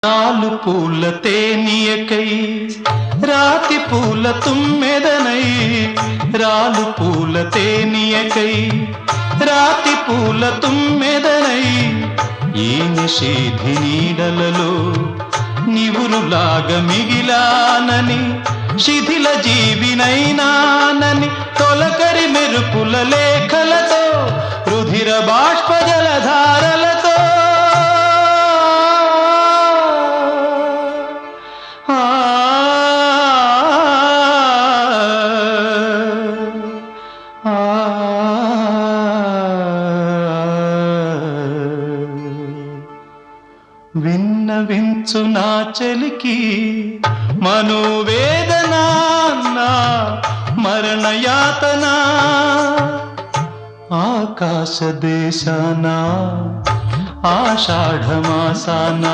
నాలు పూల తేనియకై రాతి పూల తుమ్మెదనై రాలు పూల తేనియకై రాతి పూల తుమ్మెదనై ఈ నిషేధి నీడలలో నివురులాగా మిగిలానని శిథిల జీవినైనానని తొలకరి మెరుపుల లేఖలతో రుధిర బాష్ప జలధారలతో విన్నవించు నా చలికి మనోవేదన మరణయాతన ఆకాశ దేశాన ఆషాఢమాసాన